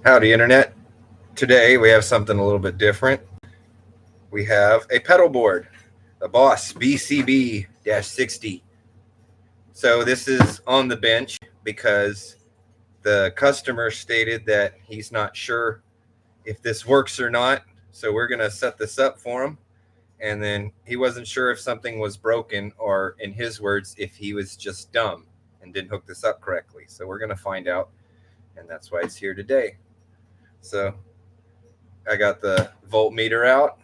Howdy, Internet. Today we have something a little bit different. We have a pedal board, the Boss BCB-60. So this is on the bench because the customer stated that he's not sure if this works or not. So we're going to set this up for him. And then he wasn't sure if something was broken or, in his words, if he was just dumb and didn't hook this up correctly. So we're going to find out. And that's why it's here today. So I got the voltmeter out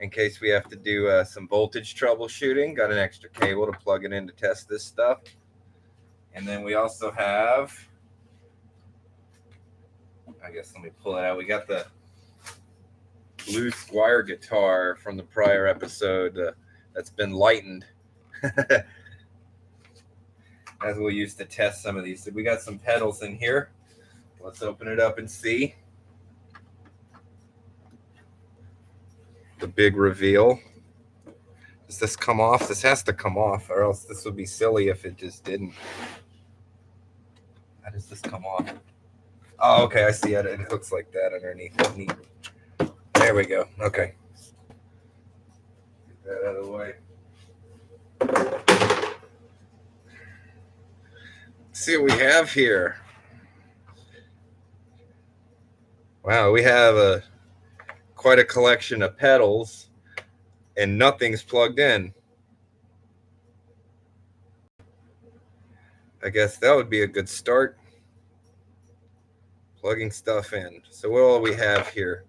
in case we have to do some voltage troubleshooting. Got an extra cable to plug it in to test this stuff. And then we also have, I guess let me pull it out. We got the blue Squire guitar from the prior episode that's been lightened. As we'll use to test some of these. So we got some pedals in here. Let's open it up and see. The big reveal. Does this come off? This has to come off, or else this would be silly if it just didn't. How does this come off? Oh, okay, I see it. It hooks like that underneath. Neat. There we go. Okay. Get that out of the way. Let's see what we have here. Wow, we have quite a collection of pedals, and nothing's plugged in. I guess that would be a good start. Plugging stuff in. So what all we have here?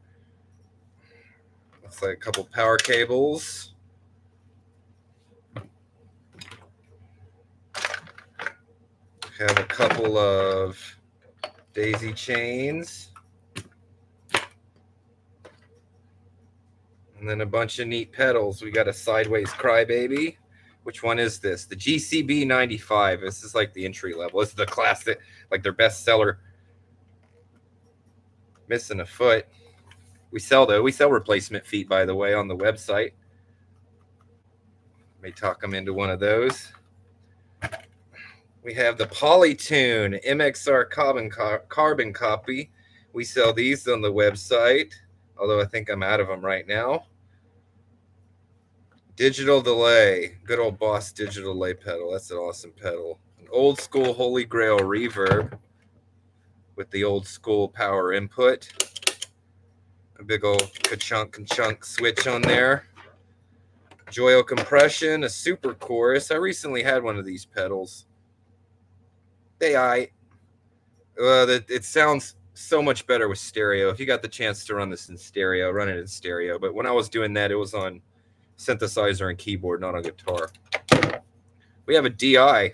Looks like a couple power cables. Have a couple of daisy chains. And then a bunch of neat pedals. We got a sideways crybaby. Which one is this? The BCB-60. This is like the entry level. This is the classic, like their best seller. Missing a foot. We sell replacement feet, by the way, on the website. May talk them into one of those. We have the Polytune MXR carbon copy. We sell these on the website, although I think I'm out of them right now. Digital delay, good old Boss digital delay pedal. That's an awesome pedal. An old school Holy Grail reverb with the old school power input. A big old ka-chunk switch on there. Joyo compression, a super chorus. I recently had one of these pedals. It sounds so much better with stereo. If you got the chance to run this in stereo, run it in stereo. But when I was doing that, it was on synthesizer and keyboard, not on guitar. We have a DI.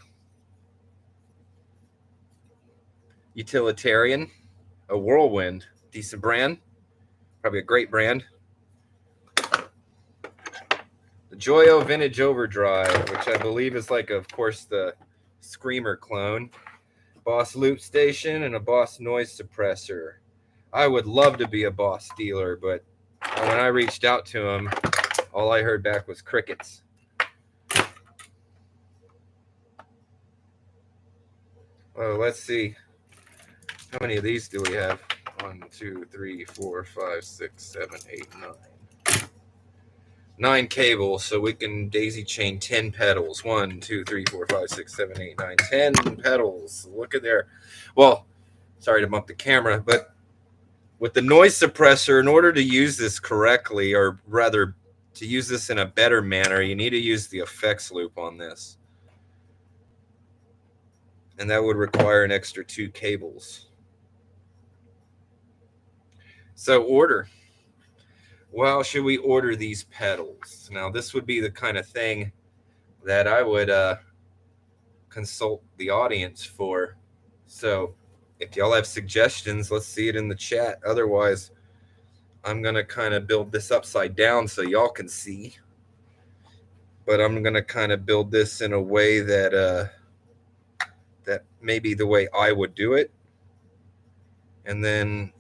Utilitarian. A Whirlwind. Decent brand. Probably a great brand. The Joyo Vintage Overdrive, which I believe is like, of course, the Screamer clone. Boss loop station and a Boss noise suppressor. I would love to be a Boss dealer, but when I reached out to him, all I heard back was crickets. Well, let's see. How many of these do we have? 1, 2, 3, 4, 5, 6, 7, 8, 9. 9 cables, so we can daisy chain 10 pedals. 1, 2, 3, 4, 5, 6, 7, 8, 9, 10 pedals. Look at there. Well, sorry to bump the camera, but with the noise suppressor, in order to use this correctly, or rather to use this in a better manner, you need to use the effects loop on this. And that would require an extra 2 cables. So order. Well, should we order these pedals? Now, this would be the kind of thing that I would consult the audience for. So if y'all have suggestions, let's see it in the chat. Otherwise, I'm going to kind of build this upside down so y'all can see. But I'm going to kind of build this in a way that that maybe the way I would do it. And then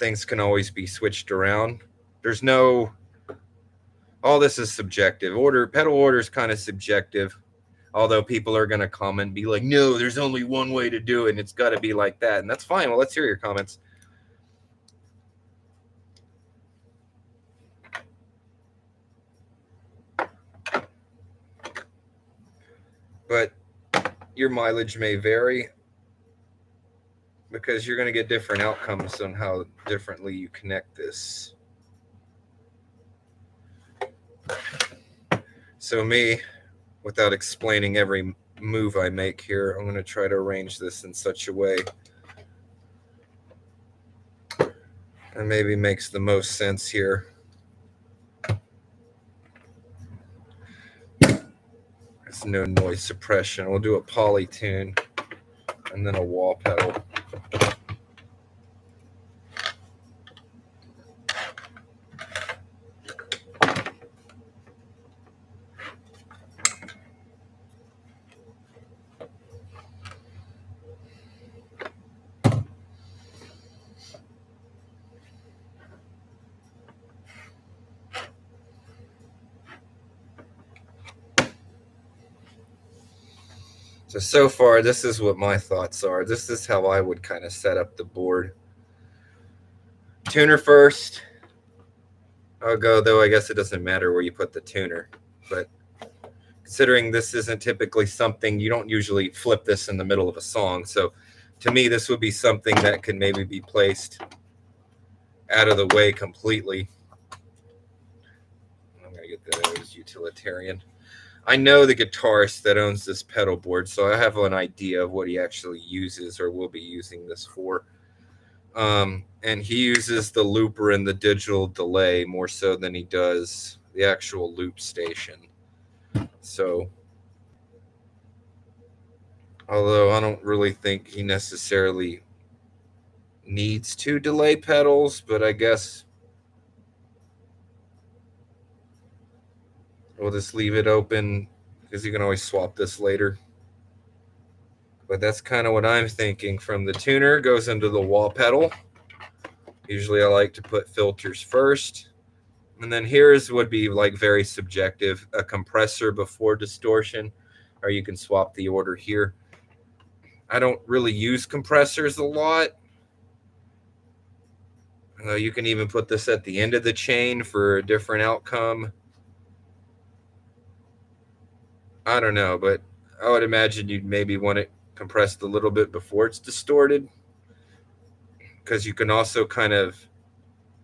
things can always be switched around. There's no, all this is subjective. Pedal order is kind of subjective. Although people are going to comment and be like, no, there's only one way to do it, and it's got to be like that. And that's fine. Well, let's hear your comments. but your mileage may vary because you're going to get different outcomes on how differently you connect this. So me, without explaining every move I make here, I'm going to try to arrange this in such a way that maybe makes the most sense here. There's no noise suppression. We'll do a poly tune and then a wall pedal. So far, this is what my thoughts are. This is how I would kind of set up the board. Tuner first. I'll go, though I guess it doesn't matter where you put the tuner. But considering this isn't typically something, you don't usually flip this in the middle of a song. So to me, this would be something that could maybe be placed out of the way completely. I'm going to get that as utilitarian. I know the guitarist that owns this pedal board, so I have an idea of what he actually uses or will be using this for. And he uses the looper and the digital delay more so than he does the actual loop station. So, although I don't really think he necessarily needs two delay pedals, but I guess we'll just leave it open because you can always swap this later. But that's kind of what I'm thinking. From the tuner goes into the wall pedal. Usually I like to put filters first. And then here's would be like very subjective, a compressor before distortion, or you can swap the order here. I don't really use compressors a lot. You can even put this at the end of the chain for a different outcome. I don't know, but I would imagine you'd maybe want it compressed a little bit before it's distorted, because you can also kind of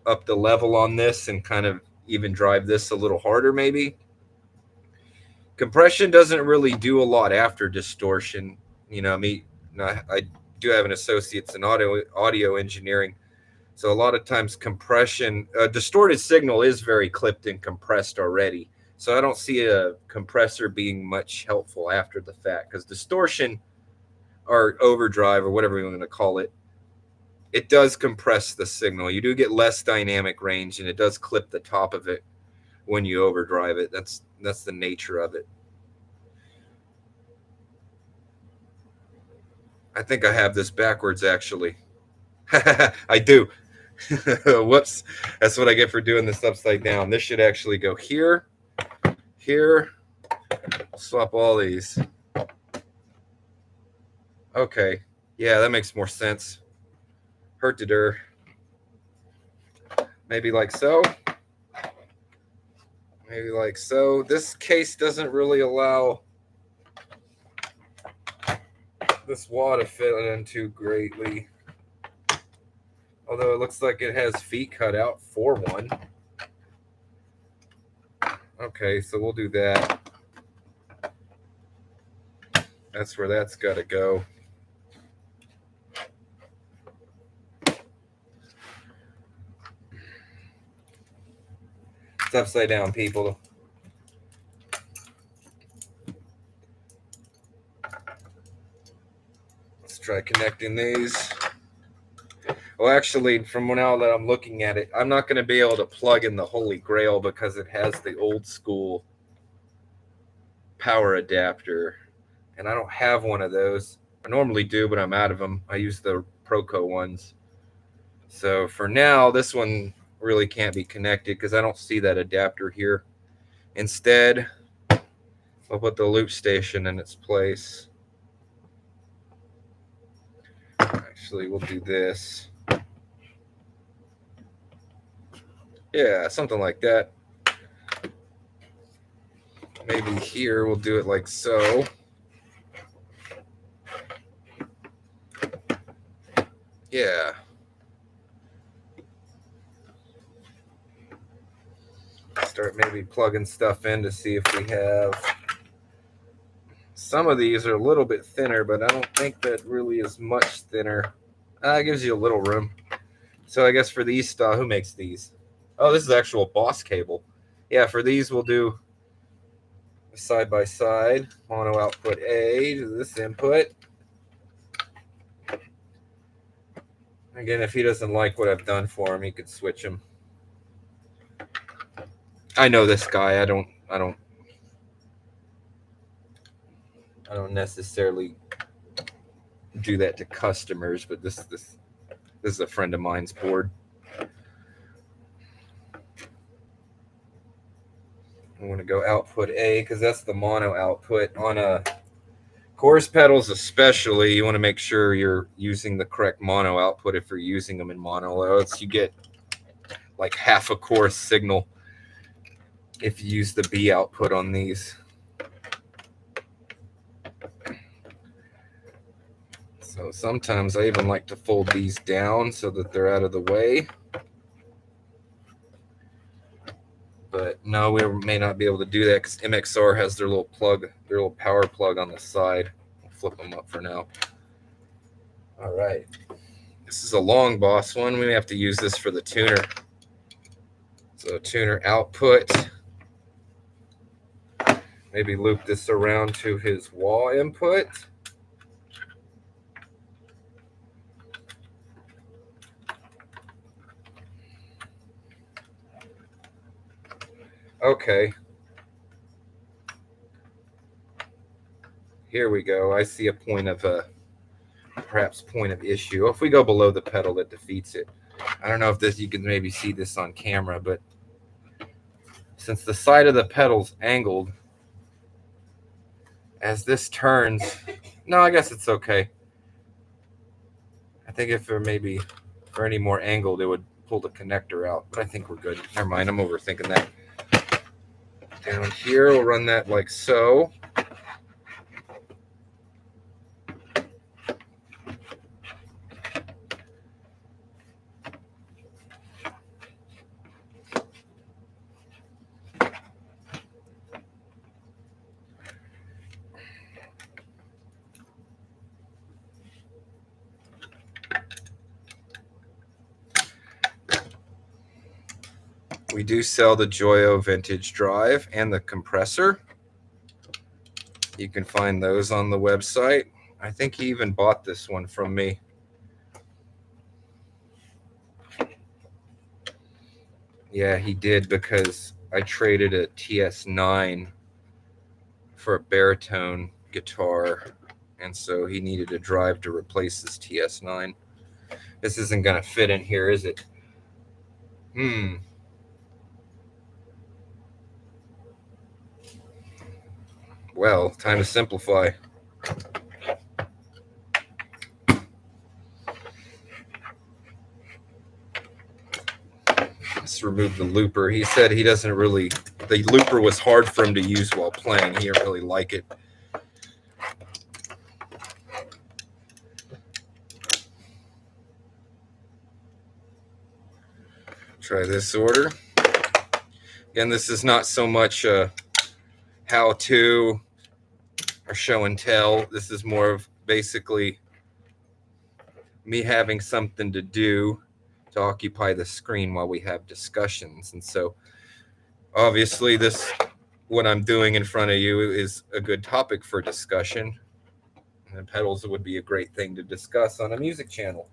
up the level on this and kind of even drive this a little harder maybe. Compression doesn't really do a lot after distortion. I do have an associate's in audio engineering, so a lot of times compression, distorted signal is very clipped and compressed already. So I don't see a compressor being much helpful after the fact, because distortion or overdrive or whatever you want to call it, it does compress the signal. You do get less dynamic range, and it does clip the top of it when you overdrive it. That's the nature of it. I think I have this backwards, actually. I do. Whoops. That's what I get for doing this upside down. This should actually go here. Here. Swap all these. Okay. Yeah, that makes more sense. Hurted-er. Maybe like so. Maybe like so. This case doesn't really allow this wah to fit into greatly. Although it looks like it has feet cut out for one. Okay, so we'll do that. That's where that's got to go. It's upside down, people. Let's try connecting these. Well, actually, from now that I'm looking at it, I'm not going to be able to plug in the Holy Grail because it has the old school power adapter, and I don't have one of those. I normally do, but I'm out of them. I use the Proco ones. So for now, this one really can't be connected because I don't see that adapter here. Instead, I'll put the loop station in its place. Actually, we'll do this. Yeah, something like that. Maybe here we'll do it like so. Yeah. Start maybe plugging stuff in to see if we have. Some of these are a little bit thinner, but I don't think that really is much thinner. It gives you a little room. So I guess for these stuff, who makes these? Oh, this is actual Boss cable. Yeah, for these we'll do side by side. Mono output A to this input. Again, if he doesn't like what I've done for him, he could switch him. I know this guy. I don't necessarily do that to customers, but this is a friend of mine's board. I want to go output A because that's the mono output. On a chorus pedals especially, you want to make sure you're using the correct mono output if you're using them in mono, or else you get like half a chorus signal if you use the B output on these. So sometimes I even like to fold these down so that they're out of the way. But no, we may not be able to do that because MXR has their little plug, their little power plug on the side. I'll flip them up for now. All right. This is a long Boss one. We may have to use this for the tuner. So tuner output. Maybe loop this around to his wah input. Okay. Here we go. I see a point of perhaps point of issue. If we go below the pedal, it defeats it. I don't know if this, you can maybe see this on camera, but since the side of the pedal's angled, as this turns, no, I guess it's okay. I think if there maybe for any more angled, it would pull the connector out, but I think we're good. Never mind, I'm overthinking that. Down here, we'll run that like so. We do sell the Joyo vintage drive and the compressor. You can find those on the website. I think he even bought this one from me. Yeah, he did, because I traded a TS9 for a baritone guitar, and so he needed a drive to replace his TS9. This isn't going to fit in here, is it? Well, time to simplify. Let's remove the looper. He said he doesn't really, the looper was hard for him to use while playing. He didn't really like it. Try this order. Again, this is not so much how-to or show and tell. This is more of basically me having something to do to occupy the screen while we have discussions. And so obviously this, what I'm doing in front of you, is a good topic for discussion. And pedals would be a great thing to discuss on a music channel.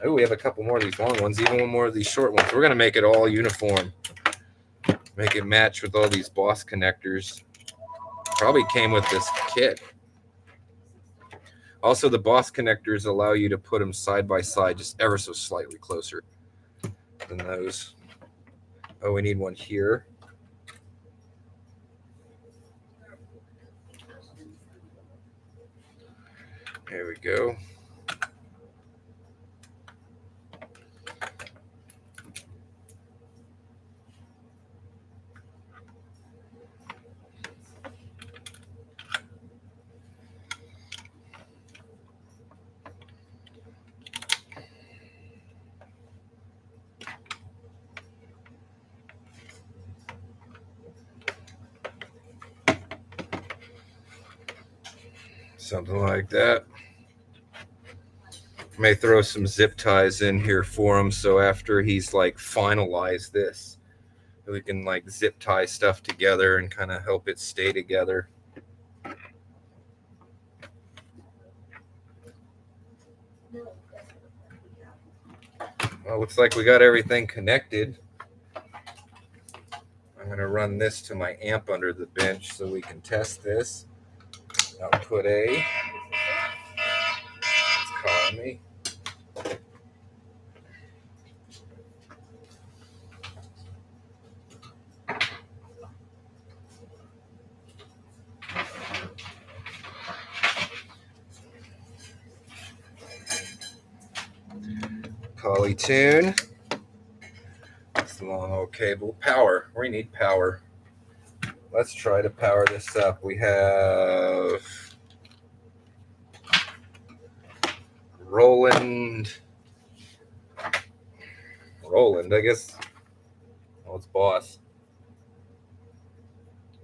Oh, we have a couple more of these long ones, even one more of these short ones. We're going to make it all uniform. Make it match with all these Boss connectors. Probably came with this kit. Also, the Boss connectors allow you to put them side by side, just ever so slightly closer than those. Oh, we need one here. There we go. Something like that. May throw some zip ties in here for him, so after he's like finalized this, we can like zip tie stuff together and kind of help it stay together. Well, looks like we got everything connected. I'm going to run this to my amp under the bench so we can test this. Output A. It's calling me. Polytune. It's the long haul cable. Power. We need power. Let's try to power this up. We have Roland, I guess. Oh, it's Boss.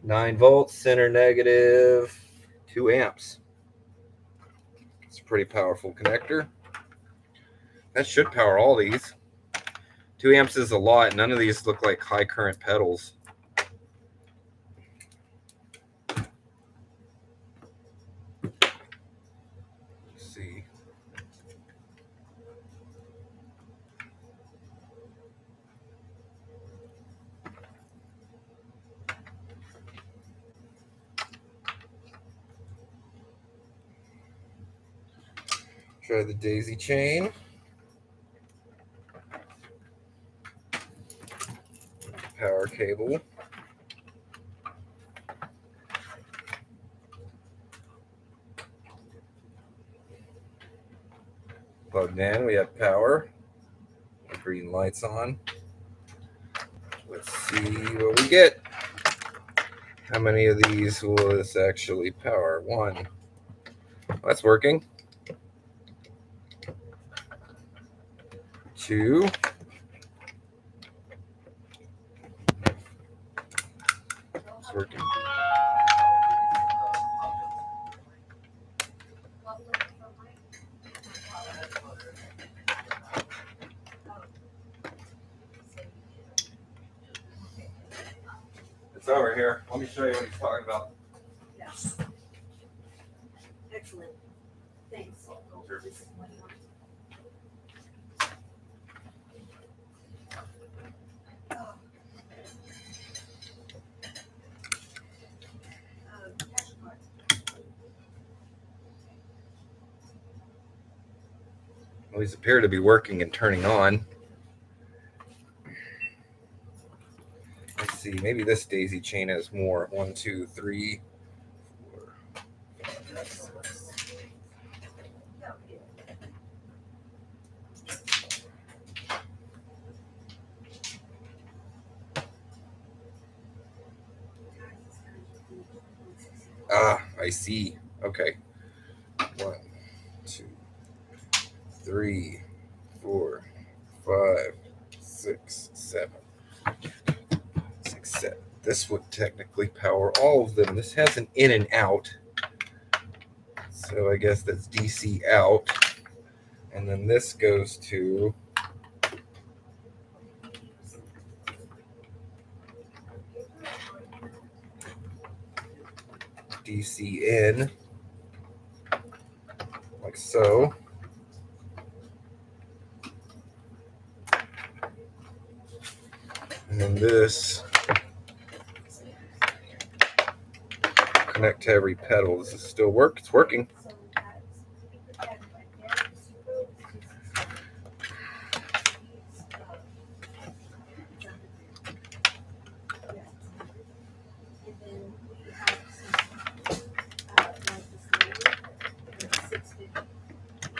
9 volts, center negative, 2 amps. It's a pretty powerful connector. That should power all these. 2 amps is a lot. None of these look like high current pedals. Let's see. Try the daisy chain. Power cable. Plugged in, we have power. Green lights on. Let's see what we get. How many of these will this actually power? 1. That's working. 2. It's working. It's over here. Let me show you what he's talking about. Yes. Excellent. Thanks. Sure. Well, these appear to be working and turning on. Let's see, maybe this daisy chain has more. 1, 2, 3, 4, 5, 6. Ah, I see. Okay. 1, 2, 3, 4, 5, 6, 7. 6, 7. This would technically power all of them. This has an in and out. So I guess that's DC out. And then this goes to DC in, like so. And then this connect to every pedal. Does this still work? It's working.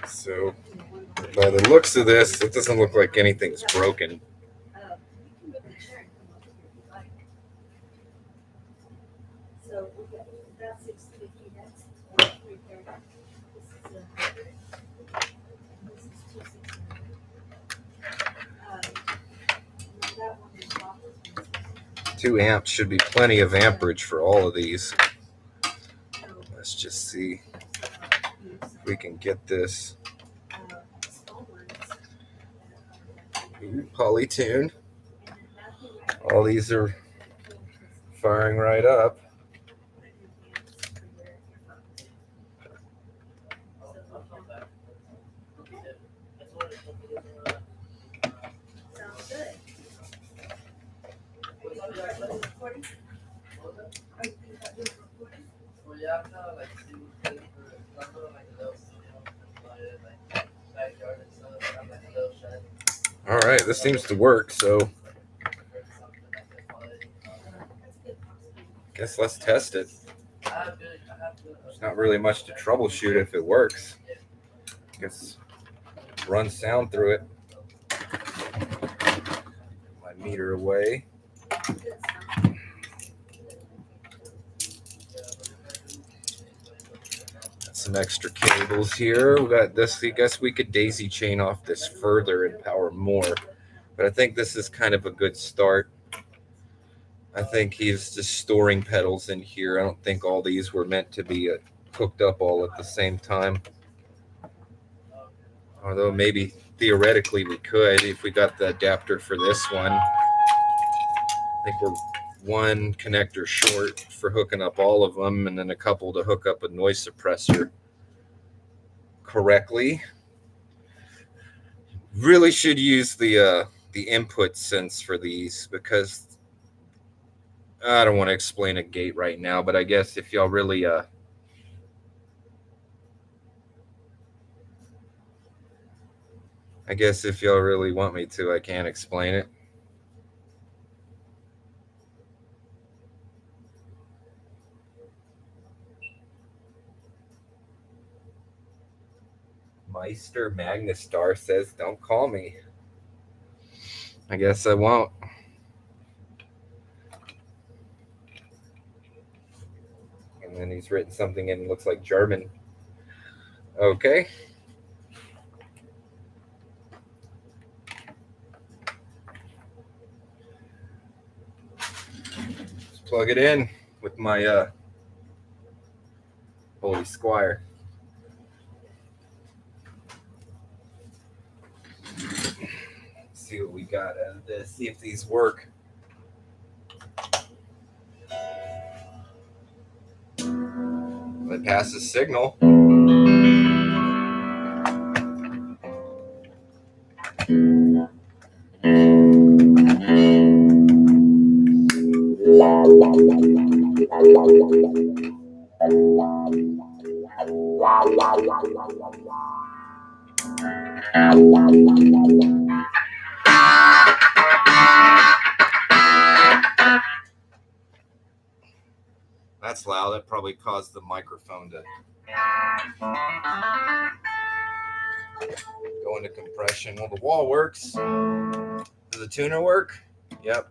So by the looks of this, it doesn't look like anything's broken. Two amps should be plenty of amperage for all of these. Let's just see. we can get this polytuned. All these are firing right up. All right, this seems to work, so guess let's test it. There's not really much to troubleshoot if it works. Guess run sound through it. My meter away. Got some extra cables here. We got this. I guess we could daisy chain off this further and power more, but I think this is kind of a good start. I think he's just storing pedals in here. I don't think all these were meant to be hooked up all at the same time. Although maybe theoretically we could if we got the adapter for this one. I think we're one connector short for hooking up all of them, and then a couple to hook up a noise suppressor correctly. Really should use the input sense for these, because I don't want to explain a gate right now, but I guess if y'all really want me to, I can explain it. Meister Magnustar says, don't call me. I guess I won't. And then he's written something in, looks like German. Okay. Let's plug it in with my Holy Squire. See what we got out of this. See if these work. It passes signal. That's loud. That probably caused the microphone to go into compression. Well, the wall works. Does the tuner work? Yep.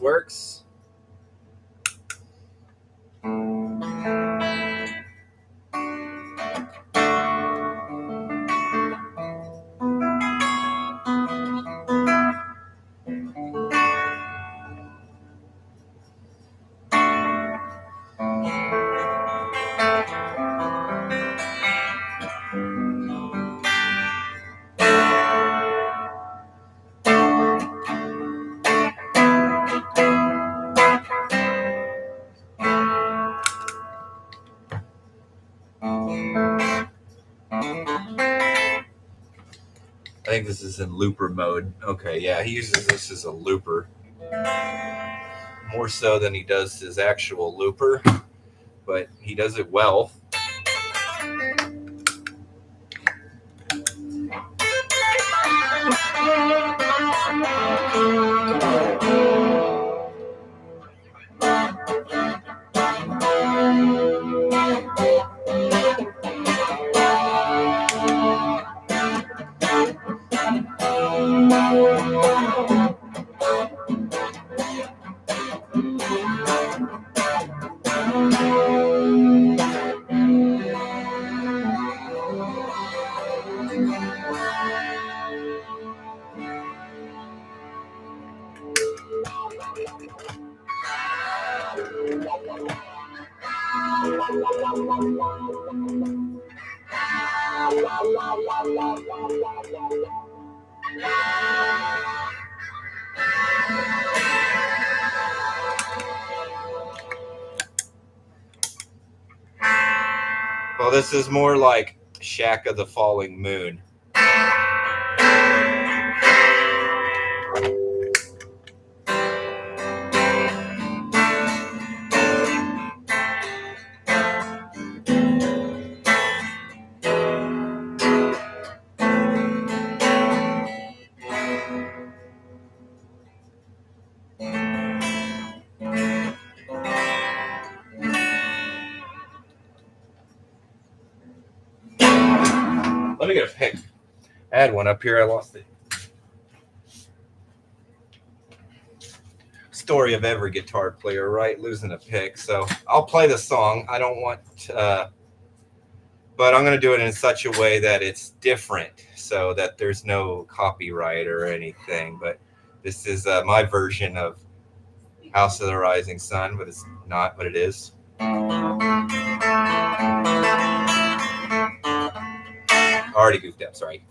Works. I think this is in looper mode. Okay, yeah, he uses this as a looper. More so than he does his actual looper, but he does it well. Well, this is more like Shack of the Falling Moon. Let me get a pick. I had one up here. I lost it. Story of every guitar player, right? Losing a pick. So I'll play the song. I don't want, but I'm going to do it in such a way that it's different, so that there's no copyright or anything. But this is my version of House of the Rising Sun, but it's not, but it is. Already goofed up, sorry.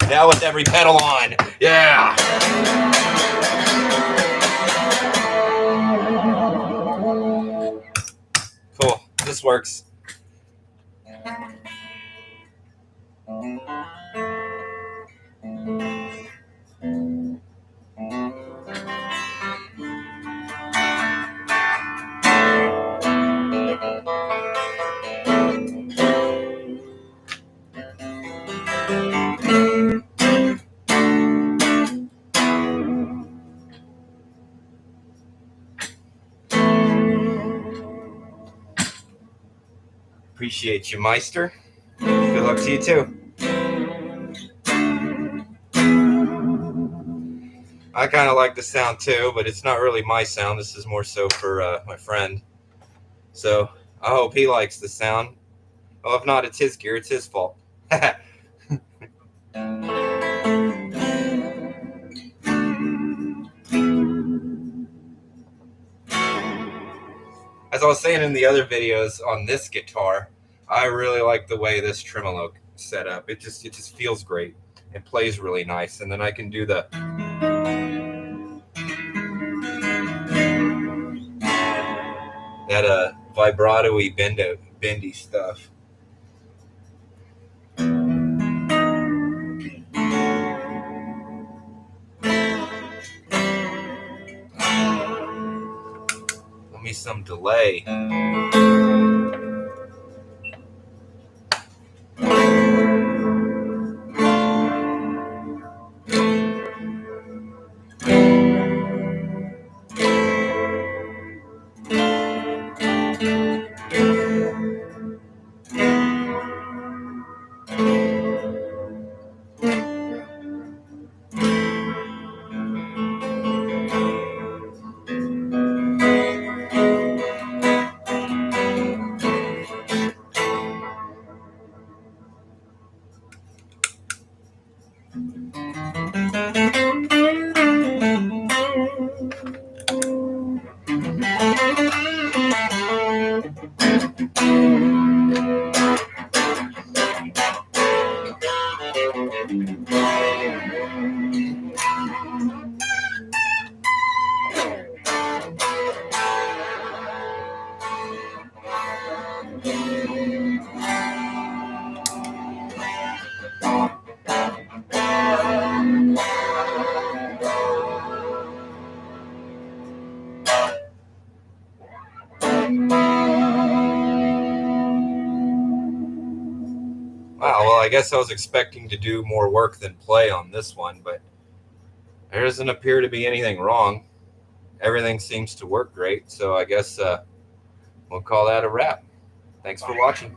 Now with every pedal on. Yeah. Cool. This works. Appreciate you, Meister. Good luck to you too. I kind of like the sound too, but it's not really my sound. This is more so for my friend. So I hope he likes the sound. Well, if not, it's his gear. It's his fault. As I was saying in the other videos on this guitar, I really like the way this tremolo set up. It just feels great. It plays really nice, and then I can do the that vibrato-y bendy stuff. Let me some delay. Wow, well, I guess I was expecting to do more work than play on this one, but there doesn't appear to be anything wrong. Everything seems to work great, so I guess we'll call that a wrap. Thanks for watching.